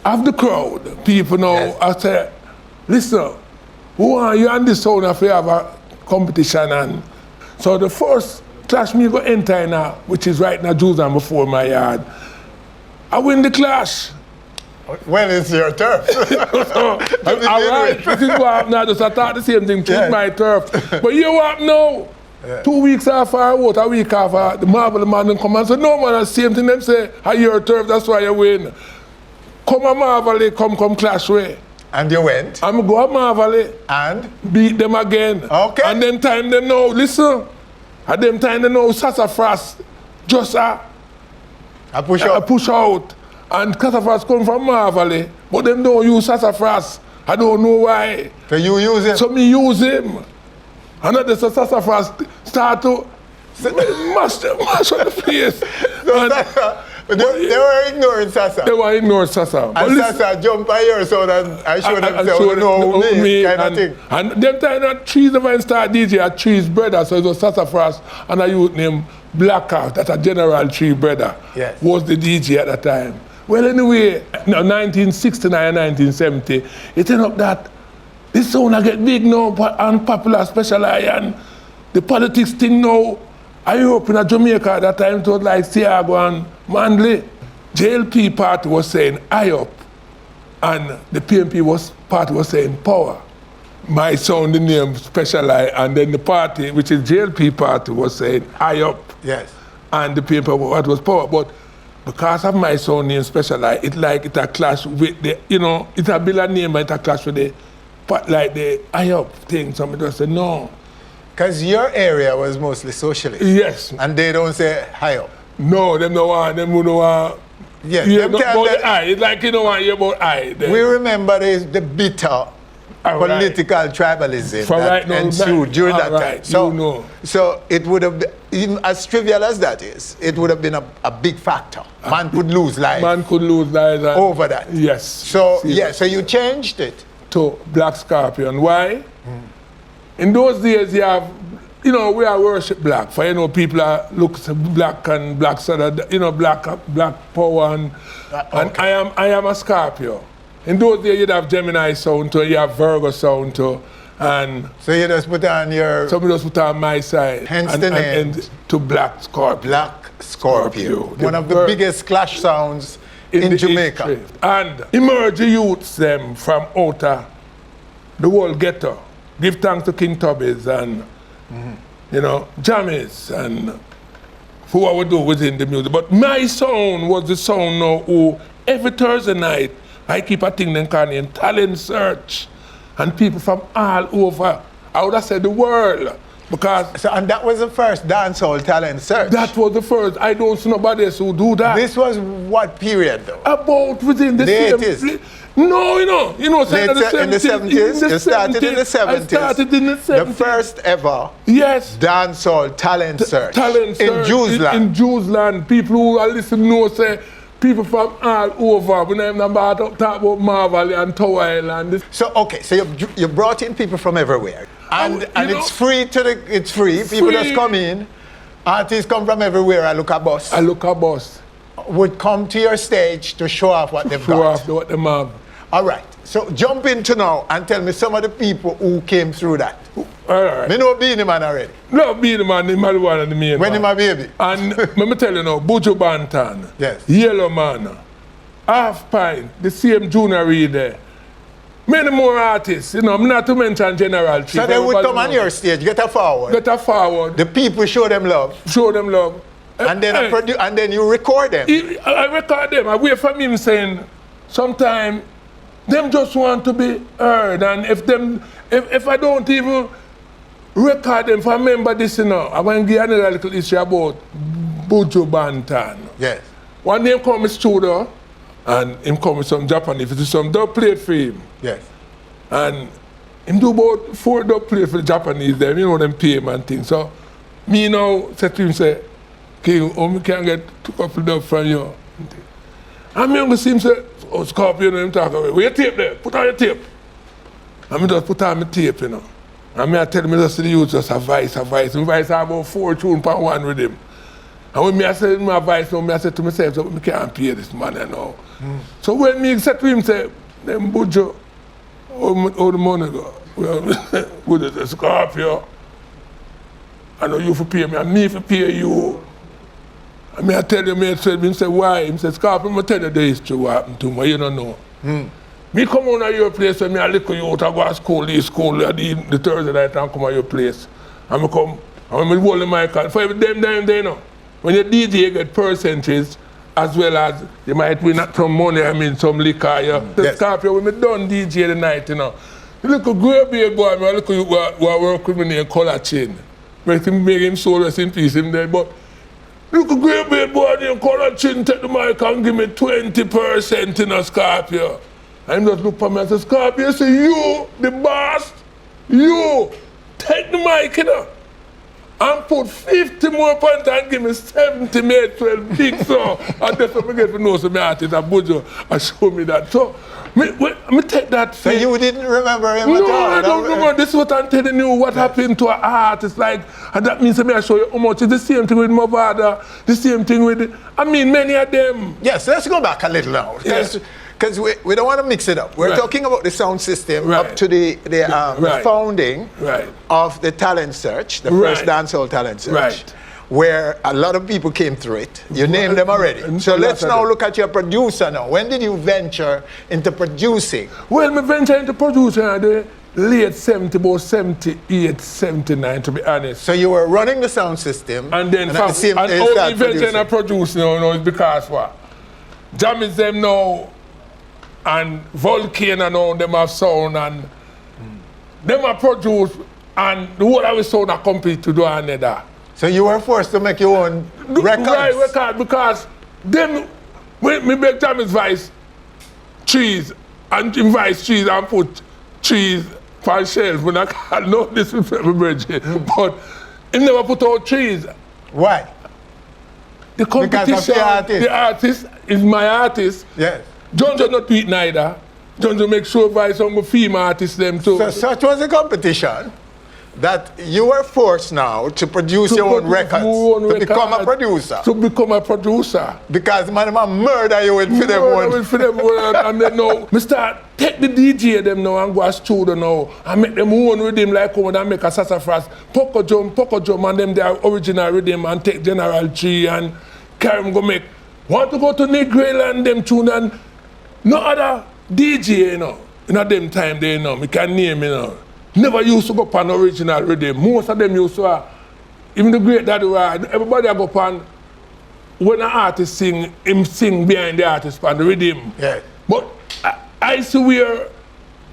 have the crowd, people now, I say, listen, who are you on this sound if we have a competition? And so the first clash me go enter in, which is right now Jewsland before my yard, I win the clash. Well, it's your turf. All right, this is what happened now, just I thought the same thing, choose my turf. But you what now? 2 weeks after I wrote, a week after, the Marvel man come and say, no man, the same thing them say, your turf, that's why you win. Come a Marvel, come clash way. And you went? I'm go a Marvel. And? Beat them again. Okay. And then time they know, listen, at them time they know Sassafras just a push out. And Sassafras come from Marvel, but them don't use Sassafras. I don't know why. So you use him? So me use him. And then the Sassafras start to mash on the place. They were ignoring Sassa. They were ignoring Sassa. And Sassa jump by your sound and I showed them, me kind of thing. And them time at Trees even start DJ at Trees brother, so it was Sassafras and a youth named Blackout, that's a General Tree brother, was the DJ at that time. Well anyway, 1969 and 1970, it ended up that this sound I get big now and popular, Special Eye, and the politics thing now. I grew up in Jamaica at that time, it was like Thiago and Manley. JLP party was saying I up, and the PNP party was saying power. My sound, the name Special Eye, and then the party, which is JLP party, was saying I up. Yes. And the PNP what was power. But because of my sound name Special Eye, it a clash with the, it a bill a name, but it a clash with the like the I-up thing, somebody just said no. Because your area was mostly socialist. Yes. And they don't say high up. No, them don't want, them don't want. Yes. Yeah, about the I. It's like you don't want to hear about I. Then. We remember the bitter political tribalism that ensued during that time. So, so it would have been, even as trivial as that is, it would have been a big factor. Man could lose life. Man could lose life. Over that. Yes. So, so you changed it. To Black Scorpion. Why? In those days, you have, we are worship black. For, people are look black and black solid, black power and I am a Scorpio. In those days, you'd have Gemini sound too, you have Virgo sound too, and so you just put on your. Somebody just put on my side. Hence the name. And to Black Scorpio. Black Scorpio. One of the biggest clash sounds in Jamaica. History. And emerge youths them from outer the whole ghetto. Give thanks to King Tubby's and Jammies and who I would do within the music. But my sound was the sound now who every Thursday night I keep a thing in talent search. And people from all over, I would have said the world, Because So, and that was the first dancehall talent search. that was the first. I don't see nobody else who do that. This was what period though? About within the The same 80s. No, saying Late that in the 70s? You started in the 70s. I started in the 70s. The first ever Yes. dancehall talent search. Talent in search Jewsland. In Jewsland. People who are listening know say people from all over. When I'm about to talk about Marvel and Tower Island. So okay, so you brought in people from everywhere, and it's free it's free. People just come in. Artists come from everywhere. I look at bus. Would come to your stage to show off what they've got. Show off what they have. All right. So jump into now and tell me some of the people who came through that. All right. Me know Beanie Man already. No, Beanie Man, the one of the main. When him a baby. And let me tell you now, Buju Banton, Yes. Yellow Man, Half Pint, the same Junior Reid there. Many more artists, I'm not to mention General Chief. So they would come on your stage, get a forward. The people show them love. And then and then you record them. I record them. I wait for him saying, sometimes them just want to be heard. And if I don't even record them, if I remember this, I want to give another little issue about Buju Banton. Yes. One day he come to the studio and him come with some Japanese, some dub plate for him. Yes. And him do about 4 dub plate for the Japanese them, them pay him and things. So me now said to him, say, King, we can get 2 couple dub from you. And me see him say, oh, Scorpio, him talk away. Where your tape there? Put on your tape. And me just put on my tape, And me I tell him, just to the youth, just a voice. My voice have about 4 tunes per one with him. And when I said my voice, I said to myself, so I can't pay this man, So when me said to him, say, them Buju, how the money go? Well, with the Scorpio, I know you for pay me, and me for pay you. I mean, I tell you, me say, why? He said, Scorpio, I tell you the history what happened to me, you don't know. Me come on to your place when me a little youth, I go to school, the Thursday night and come to your place. And I come, and when I hold the mic, and for them, when your DJ get percentages, as well as you might win some money, some liquor. The Scorpio, when I done DJ the night, The little great big boy, I look who work with me named Color Chain. Make him soul rest in peace him there. But look a great big boy named Color Chain take the mic and give me 20% in a Scorpio. And he just look for me and say, Scorpio, say, you, the boss, you, take the mic, and put 50 more points and give me 70 made 12 big song. And that's what I get to know some artists and Buju and show me that. So, me take that. So you didn't remember him at all? No, I don't remember. This is what I'm telling you, what happened to an artist. Like, and that means I show you how much. It's the same thing with Mavada, the same thing with, many of them. Yes, let's go back a little now. Because we don't want to mix it up. We're talking about the sound system up to the founding of the talent search, the first dancehall talent search, where a lot of people came through it. You named them already. So let's now look at your producer now. When did you venture into producing? Well, I ventured into producing in the late 70s, about 78, 79 to be honest. So you were running the sound system and then at the same time started producing. And producing now is because what? Jam is them now. And Volcano and all them have sound and them are produced and the whole of the sound are compete to do another. So you were forced to make your own records? Right, record, because them, when me make Jammy's vice trees and invite trees and put trees on shelf when I can't know this with everybody. But he never put out trees. Why? The competition, because of the artist is my artist. Yes. John not do it neither. John make sure by some female artists them too. So such was the competition that you were forced now to produce your own records, to become a producer. To become a producer. Because man murder you with them one. And then now, I start take the DJ them now and go to studio now and make them own rhythm like when I make a sassafras, poco jump and them their original rhythm and take General G and carry them go make. Want to go to Negro and them tune and no other DJ, in them time they me can name, Never used to go upon original rhythm. Most of them used to, even the great daddy, everybody go upon, when an artist sing, him sing behind the artist on the rhythm. Yeah. But I see where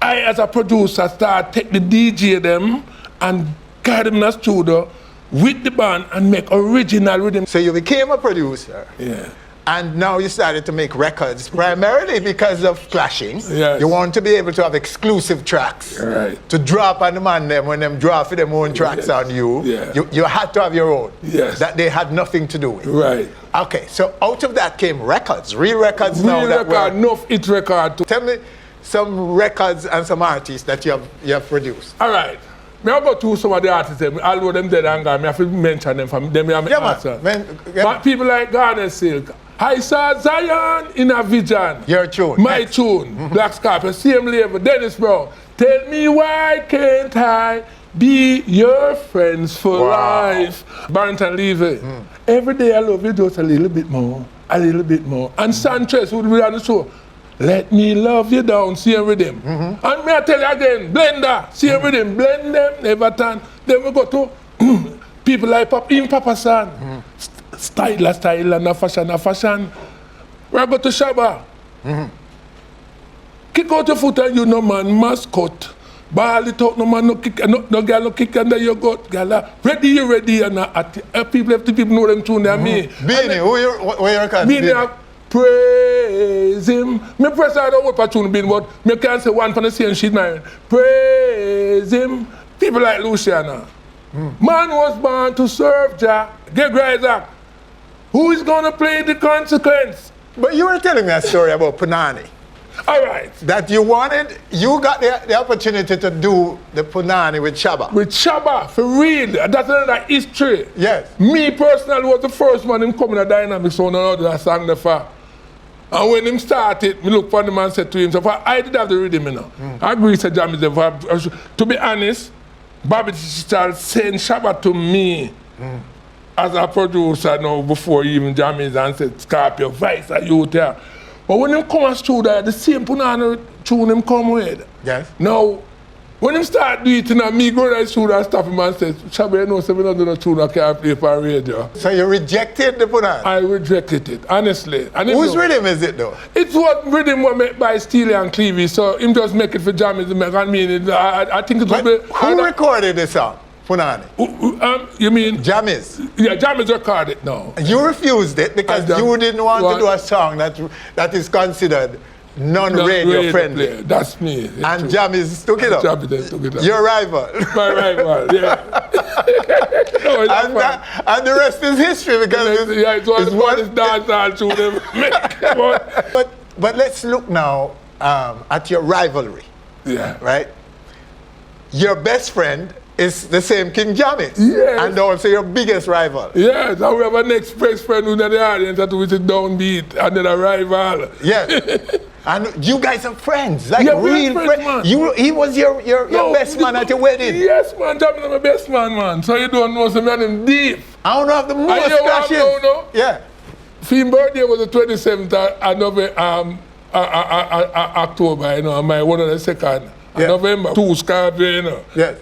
I as a producer start take the DJ them and carry them in the studio with the band and make original rhythm. So you became a producer. Yeah. And now you started to make records primarily because of clashing. Yes. You want to be able to have exclusive tracks. Right. To drop on the man them when them draw for them own tracks on you. Yeah. You had to have your own. Yes. That they had nothing to do with. Right. Okay, so out of that came records, real records now. Real record, enough hit record. Tell me some records and some artists that you have produced. All right. Me I go to some of the artists, although them dead and gone, me have to mention them from them. But people like Garnet Silk, I saw Zion in a vision. Your tune. My tune. Black Scorpio, same label. Dennis Brown. Tell me why can't I be your friends for life? Barrington Levy. Every day I love you just a little bit more. A little bit more. And Sanchez would be on the show. Let me love you down, same rhythm. And me I tell you again, Blender, same rhythm. Blend them, Everton. Then we go to people like Papa San. Style and a fashion. We go to Shabba. Kick out your foot and you no man mascot. Ball it out, no man no kick, no girl no kick under your gut. Girl, ready, you ready, and people have to people know them tune there. Me. Beanie, where you record? Beanie, praise him. Me press out the whole tune Beanie, but me can't say one from the same sheet, man. Praise him. People like Luciana. Man was born to serve Jah. Get Isaac. Who is gonna play the consequence? But you were telling me a story about Punani. All right. That you got the opportunity to do the Punani with Shabba. With Shabba, for real. That's another history. Yes. Me personally was the first man him coming to Dynamic Sound and I sang the far. And when him started, me look for him and said to him, so I did have the rhythm, you know. I agree to Jam is the vibe. To be honest, Bobby started saying Shabba to me. As a producer now before even Jammies and said, Scorpio, Vice, are you there? But when him come on studio, the same Punani tune him come with. Yes. Now, when him start do it, me go to the studio and stop him and say, Shabba, you know, so we don't do no tune I can't play for radio. So you rejected the Punani? I rejected it, honestly. And whose rhythm is it though? It's what rhythm was made by Steely and Clevie, so him just make it for Jammies. I think it will be... Who recorded the song? Punani. You mean? Jammies. Yeah, Jammies recorded now. You refused it because you didn't want to do a song that is considered non-radio friendly. That's me. And Jammies took it up. Jammies took it up. Your rival. My rival, yeah. No, and the rest is history because it's one is dance to them. But let's look now at your rivalry. Yeah. Right? Your best friend is the same King Jammies. Yes. And also your biggest rival. Yes, and we have a next best friend who's in the audience that we sit downbeat, and then a rival. Yes. And you guys are friends, like yeah, real friends. He was your best man at your wedding. Yes, man, Jammies is my best man. So you don't know, so man, him deep. I don't have the most clashes. No. Yeah. Finn's birthday was the 27th of October, you know, my 102nd. Yeah. November, 2 Scorpio, you know. Yeah.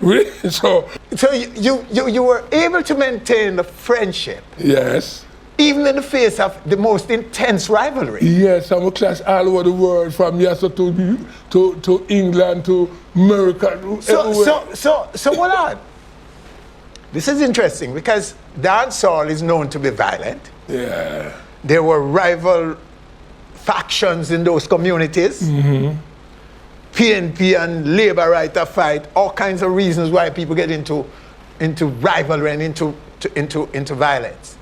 So you were able to maintain the friendship. Yes. Even in the face of the most intense rivalry. Yes, and we clash all over the world, from yes to England to America. So hold on. This is interesting because dancehall is known to be violent. Yeah. There were rival factions in those communities. PNP and labor writer fight, all kinds of reasons why people get into rivalry and into violence.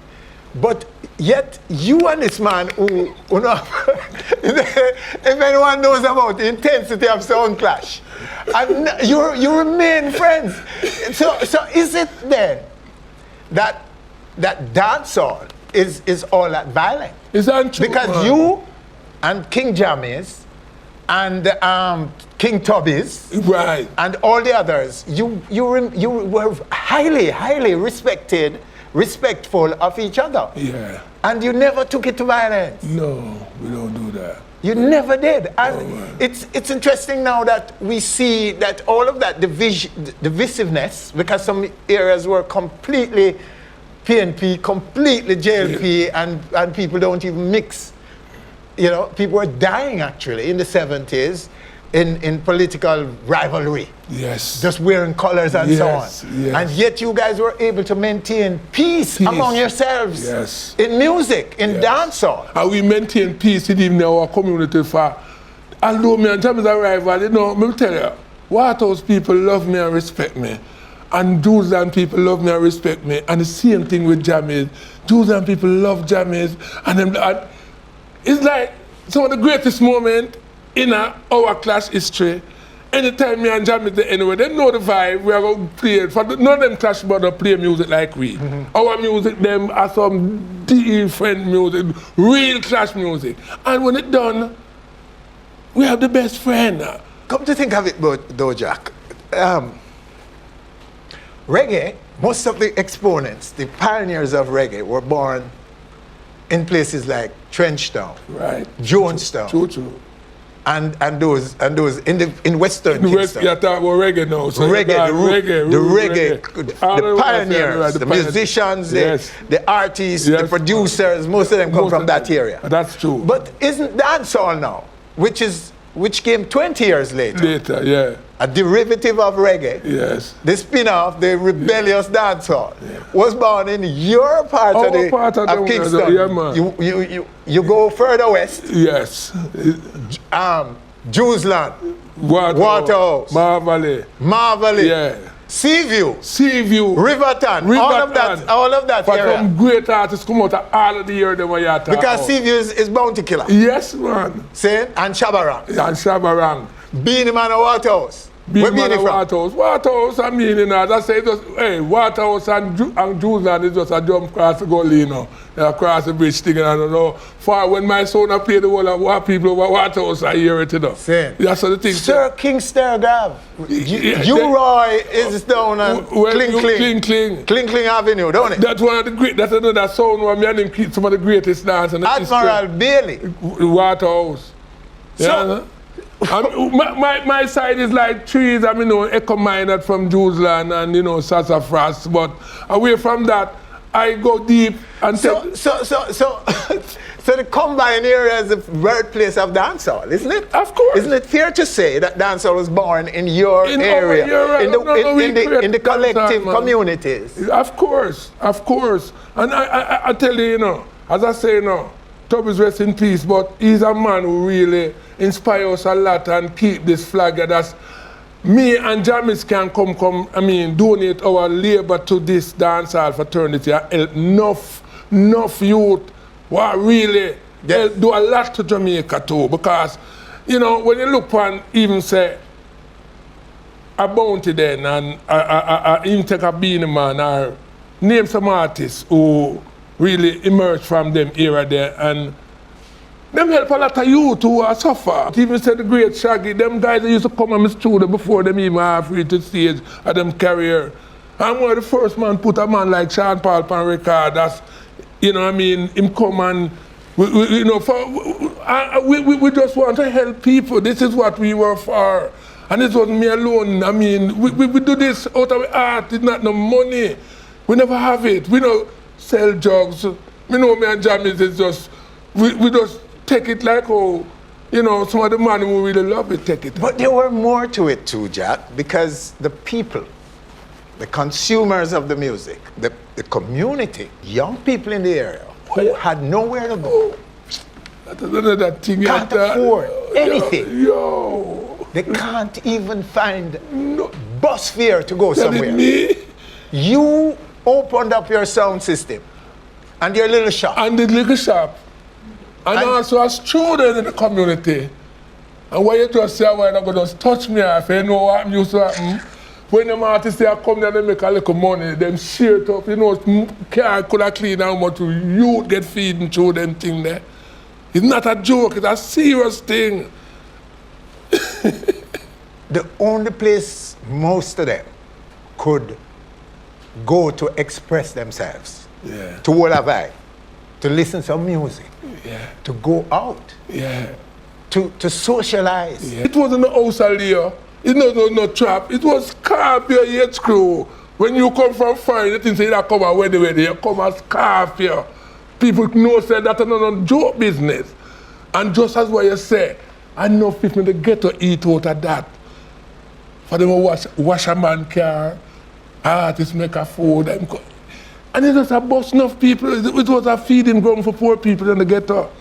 But yet you and this man who know, if anyone knows about the intensity of sound clash, and you remain friends. So is it then that dancehall is all that violent? Is that true? Because you and King Jammies and King Tubby's, right, and all the others, you were highly respectful of each other. Yeah. And you never took it to violence. No, we don't do that. You never did. And it's interesting now that we see that all of that divisiveness, because some areas were completely PNP, completely JLP, and people don't even mix. You know, people were dying actually in the 70s. in political rivalry. Yes. Just wearing colors and so on. Yes. And yet you guys were able to maintain peace among yourselves. Yes. In music, in dancehall. And we maintain peace in our community for, although me and Jammy's a rival, you know, let me tell you, Waterhouse people love me and respect me. And Jews people love me and respect me. And the same thing with Jammy's. Jews people love Jammy's. And it's like some of the greatest moments in our class history. Anytime me and Jammy's there anyway, they know the vibe, we are going to play it. For none of them clash but don't play music like we. Our music, them are some different music, real clash music. And when it's done, we have the best friend. Come to think of it though, Jack. Reggae, most of the exponents, the pioneers of reggae were born in places like Trenchtown, right, Jonestown. True. And those in Western Kingston. You're talking about reggae now. So reggae, the pioneers, right, the musicians, yes, the artists, yes, the producers, most of them come from that area. That's true. But isn't dancehall now, which came 20 years later? Later, yeah. A derivative of reggae. Yes. The spin-off, the rebellious dancehall, was born in your part of Kingston. Yeah, man. You go further west. Yes. Jewsland. Waterhouse. Marvally. Yeah. Seaview. Riverton. All of that but area. some great artists come out of all of the year they were here. Because Seaview is Bounty Killer. Yes, man. See? And Shabarang. Beanie Man of Waterhouse. Where Beanie from? Waterhouse, I mean, you know, as I say, Waterhouse and Jewsland is just a jump across the gully, you know. They across the bridge thing, and I don't know. For when my son played the whole of what people over Waterhouse, I hear it, you know. Same. That's the thing. Sir King Stergav. Roy is down on Kling Avenue, don't it? That's one of the great, that's another sound where me and him some of the greatest dance. Admiral Bailey. Waterhouse. So, my side is like trees, I mean, you know, echo mined from Jewsland and, you know, sassafras, but away from that, I go deep and so the combined area is the birthplace of dancehall, isn't it? Of course. Isn't it fair to say that dancehall was born in your area, in the collective communities? Of course. And I tell you, you know, as I say, you know, Tubby's rest in peace, but he's a man who really inspires us a lot and keep this flag. That's me and Jamis can come, I mean, donate our labor to this dancehall fraternity and help enough youth who really do a lot to Jamaica too. Because, you know, when you look and even say a Bounty then and even take a Beanie Man or name some artists who really emerged from them era there, and them help a lot of youth who are suffer. Even said the great Shaggy, them guys that used to come on my studio before them even half reach the stage of them career. I'm one of the first man put a man like Sean Paul on record. That's, you know what I mean, him come and, you know, we just want to help people. This is what we were for. And it wasn't me alone. I mean, we do this out of art. It's not no money. We never have it. We don't sell drugs. You know, me and Jamis is just, we just take it like, oh, you know, some of the man who really love it, take it. But there were more to it too, Jack, because the people, the consumers of the music, the community, young people in the area who had nowhere to go, that thing can't afford anything. Yo. They can't even find bus fare to go That somewhere. Me? You opened up your sound system and your little shop. And the little shop. And also a student in the community. And when you just say, well, I'm going to just touch me if you know what I'm used to happen. When the artists they come there, they make a little money, them share it up, you know, car could have clean how much you get feeding through them thing there. It's not a joke, it's a serious thing. The only place most of them could go to express themselves, to what have I, to listen to some music, to go out, to socialize. It wasn't no house Leo. It was no trap. It was Scorpio yet crew. When you come from foreign, you think say that come and where you come as Scorpio. People know say that no joke business. And just as what you say, And no people they get to eat out of that. For them to wash a man car, artists make a food. And it was a bus enough people. It was a feeding ground for poor people in the ghetto.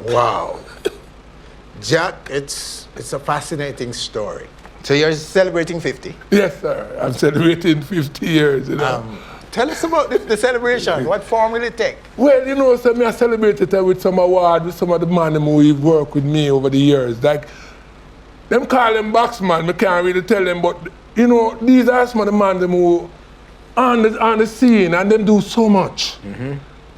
Wow. Jack, it's a fascinating story. So you're celebrating 50? Yes, sir. I'm celebrating 50 years. You know. Tell us about the celebration. What form will it take? Well, you know, so I celebrated it with some award with some of the men who work with me over the years. Like, them call them boxman, I can't really tell them, but, you know, these are some of the men who on the scene and them do so much.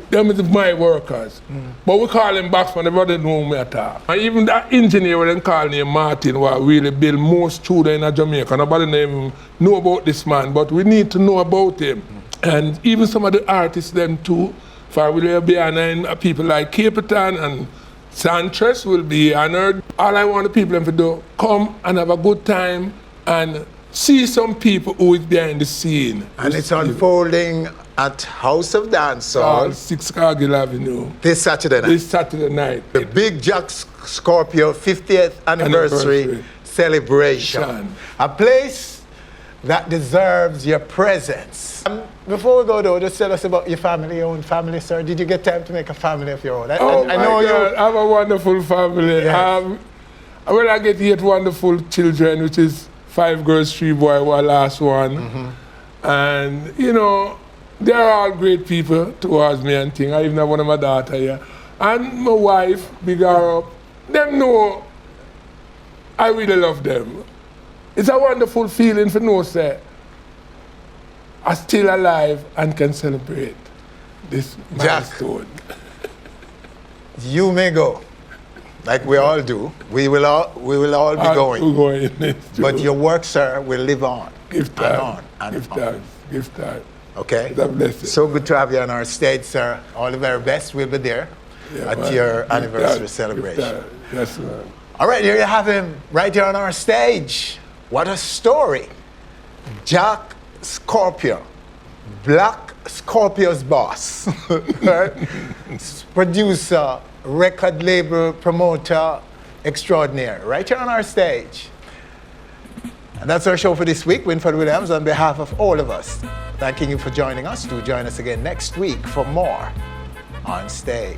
Them is my workers. But we call them boxman, everybody know me at all. And even that engineer we them call him Martin, who really build most students in Jamaica. Nobody even know about this man, but we need to know about him. And even some of the artists them too, for will be honored, people like Capitan and Sanchez will be honored. All I want the people them to do, come and have a good time and see some people who is behind the scene. And it's unfolding at House of Dancehall. 6 Cargill Avenue. This Saturday night. This Saturday night. The Big Jack Scorpio 50th anniversary celebration. A place that deserves your presence. Before we go though, just tell us about your family, your own family, sir. Did you get time to make a family of your own? I know God, I have a wonderful family. Yes. Well, I get 8 wonderful children, which is 5 girls, 3 boys, one last one. And, you know, they're all great people towards me and things. I even have one of my daughters here. And my wife, big her up. Them know I really love them. It's a wonderful feeling for know say I'm still alive and can celebrate this milestone. You may go, like we all do. We will all be going. We're going. But your work, sir, will live on. Give time. On and Give on. time. Give time. Okay. It's a blessing. So good to have you on our stage, sir. All the very best. We'll be there at your anniversary celebration. Yes, sir. All right, here you have him right here on our stage. What a story. Jack Scorpio, Black Scorpio's boss, right? Producer, record label promoter extraordinaire, right here on our stage. And that's our show for this week. Winford Williams, on behalf of all of us, thanking you for joining us. Do join us again next week for more On Stage.